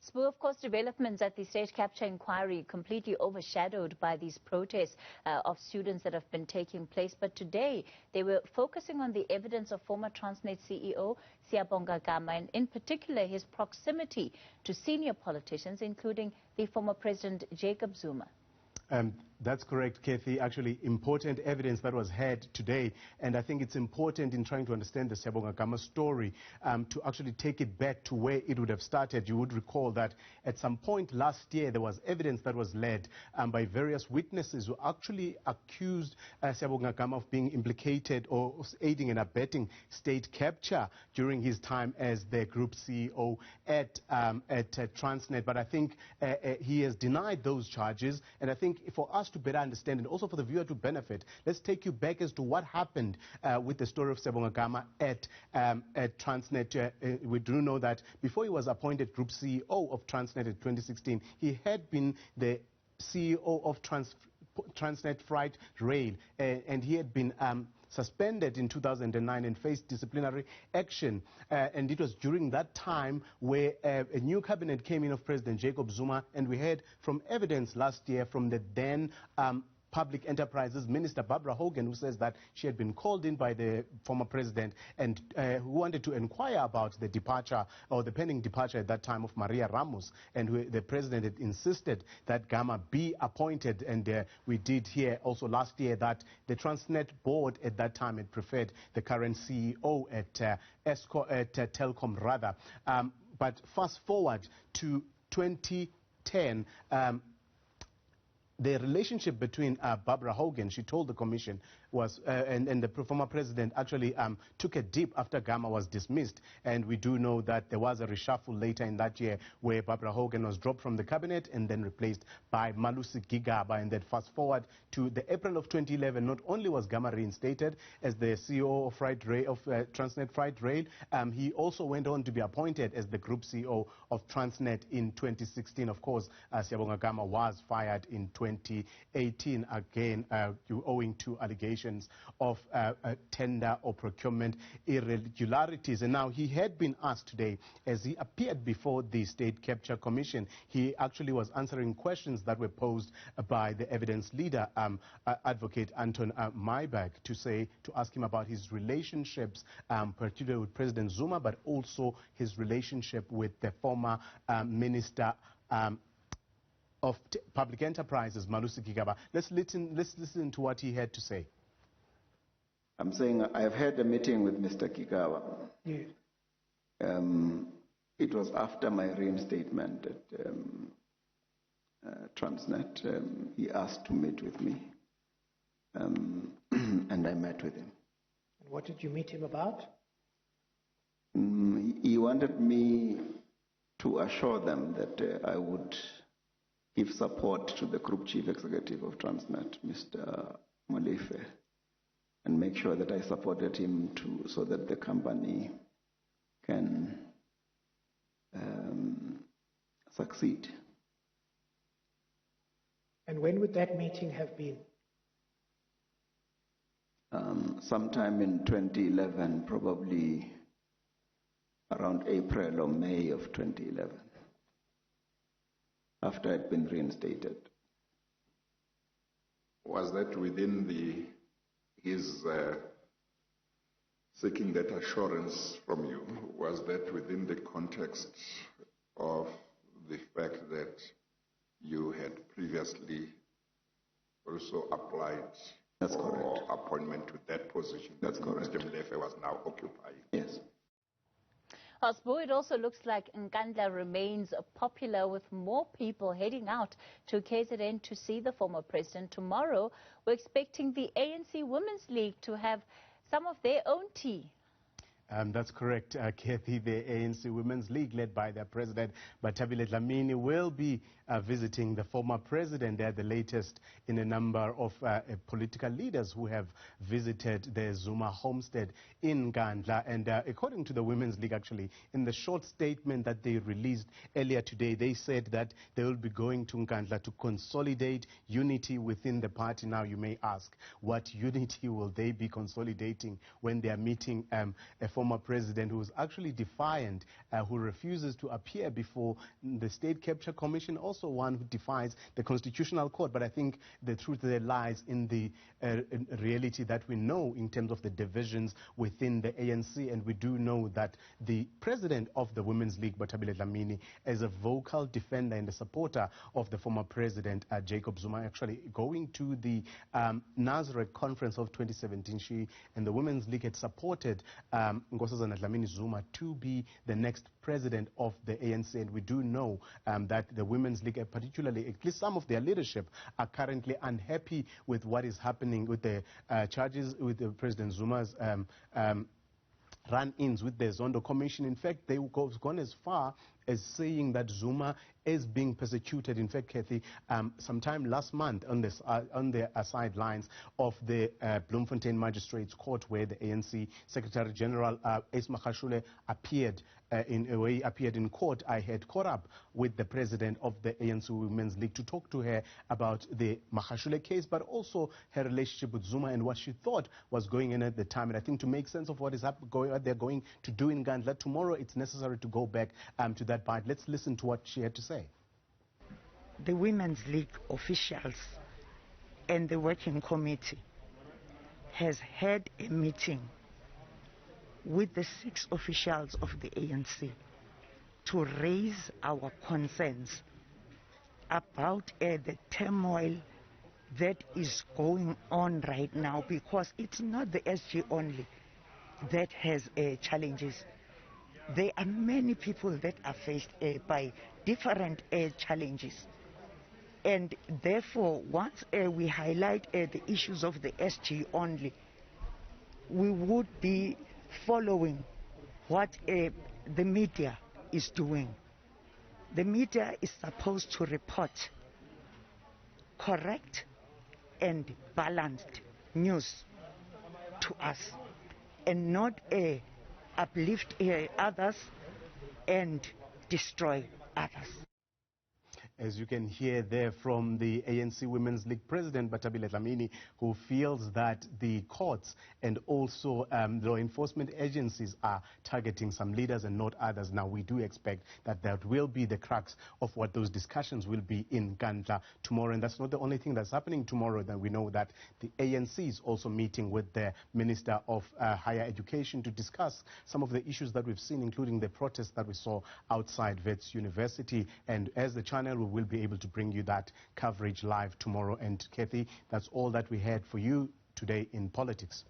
Sbu, of course, developments at the state capture inquiry completely overshadowed by these protests of students that have been taking place. But today, they were focusing on the evidence of former Transnet CEO Sbu Ngalwa, and in particular his proximity to senior politicians, including the former President Jacob Zuma. That's correct, Kathy. Actually, important evidence that was heard today. And I think it's important in trying to understand the Sbu Ngalwa story to actually take it back to where it would have started. You would recall that at some point last year, there was evidence that was led by various witnesses who actually accused Sbu Ngalwa of being implicated or aiding and abetting state capture during his time as the group CEO at Transnet. But I think he has denied those charges. And I think for us to better understand and also for the viewer to benefit, let's take you back as to what happened with the story of Sbu Ngalwa at Transnet. We do know that before he was appointed Group CEO of Transnet in 2016, he had been the CEO of Transnet Freight Rail, and he had been suspended in 2009 and faced disciplinary action. And it was during that time where a new cabinet came in of President Jacob Zuma, and we heard from evidence last year from the then Public Enterprises Minister Barbara Hogan, who says that she had been called in by the former president and who wanted to inquire about the departure or the pending departure at that time of Maria Ramos, and the president had insisted that Gama be appointed. And we did hear also last year that the Transnet board at that time had preferred the current CEO at Telkom rather. But fast forward to 2010, the relationship between Barbara Hogan, she told the commission, was and the former president actually took a dip after Gama was dismissed. And we do know that there was a reshuffle later in that year where Barbara Hogan was dropped from the cabinet and then replaced by Malusi Gigaba. And then fast forward to the April of 2011, not only was Gama reinstated as the CEO of Transnet Freight Rail, he also went on to be appointed as the group CEO of Transnet in 2016. Of course, Sbu Ngalwa was fired in 2018, again owing to allegations of tender or procurement irregularities. And now he had been asked today, as he appeared before the State Capture Commission, he actually was answering questions that were posed by the evidence leader, Advocate Anton Maibach, to ask him about his relationships, particularly with President Zuma, but also his relationship with the former Minister of Public Enterprises, Malusi Gigaba. Let's listen to what he had to say. I'm saying I've had a meeting with Mr. Gigaba. Yes. It was after my reinstatement at Transnet. He asked to meet with me, and I met with him. And what did you meet him about? He wanted me to assure them that I would give support to the Group Chief Executive of Transnet, Mr. Molefe, and make sure that I supported him so that the company can succeed. And when would that meeting have been? Sometime in 2011, probably around April or May of 2011. After I'd been reinstated. Was that within his seeking that assurance from you? Was that within the context of the fact that you had previously also applied That's for correct. appointment to that position that That's correct. Mr. Molefe was now occupying? Yes. Sbu, it also looks like Ngalwa remains popular, with more people heading out to KZN to see the former president. Tomorrow, we're expecting the ANC Women's League to have some of their own tea. That's correct, Kathy. The ANC Women's League, led by their president, Batabile Dlamini, will be visiting the former president. They're the latest in a number of political leaders who have visited the Zuma homestead in Ngalwa. And according to the Women's League, actually, in the short statement that they released earlier today, they said that they will be going to Ngalwa to consolidate unity within the party. Now, you may ask, what unity will they be consolidating when they are meeting a former president who is actually defiant, who refuses to appear before the State Capture Commission, also one who defies the Constitutional Court. But I think the truth there lies in the reality that we know in terms of the divisions within the ANC, and we do know that the president of the Women's League, Batabile Dlamini, is a vocal defender and a supporter of the former president, Jacob Zuma, actually going to the Newzroom conference of 2017. She and the Women's League had supported Nkosazana Dlamini Zuma to be the next president of the ANC, and we do know that the Women's League, particularly at least some of their leadership, are currently unhappy with what is happening with the charges with the President Zuma's run-ins with the Zondo Commission. In fact, they have gone as far as saying that Zuma is being persecuted. In fact, Kathy, sometime last month on the sidelines of the Bloemfontein Magistrates Court, where the ANC Secretary General Ace Magashule appeared in court, I had caught up with the president of the ANC Women's League to talk to her about the Magashule case, but also her relationship with Zuma and what she thought was going on at the time. And I think to make sense of what they're going to do in Gandla tomorrow, it's necessary to go back to that part. Let's listen to what she had to say. The Women's League officials and the working committee has had a meeting with the 6 officials of the ANC to raise our concerns about the turmoil that is going on right now, because it's not the SG only that has challenges. There are many people that are faced by different challenges. And therefore, once we highlight the issues of the SG only, we would be following what the media is doing. The media is supposed to report correct and balanced news to us, and not uplift others and destroy others. As you can hear there from the ANC Women's League President, Batabile Dlamini, who feels that the courts and also law enforcement agencies are targeting some leaders and not others. Now, we do expect that that will be the crux of what those discussions will be in Gandla tomorrow. And that's not the only thing that's happening tomorrow. Then we know that the ANC is also meeting with the Minister of Higher Education to discuss some of the issues that we've seen, including the protests that we saw outside Wits University. And as the channel, we will be able to bring you that coverage live tomorrow. And Kathy, that's all that we had for you today in politics.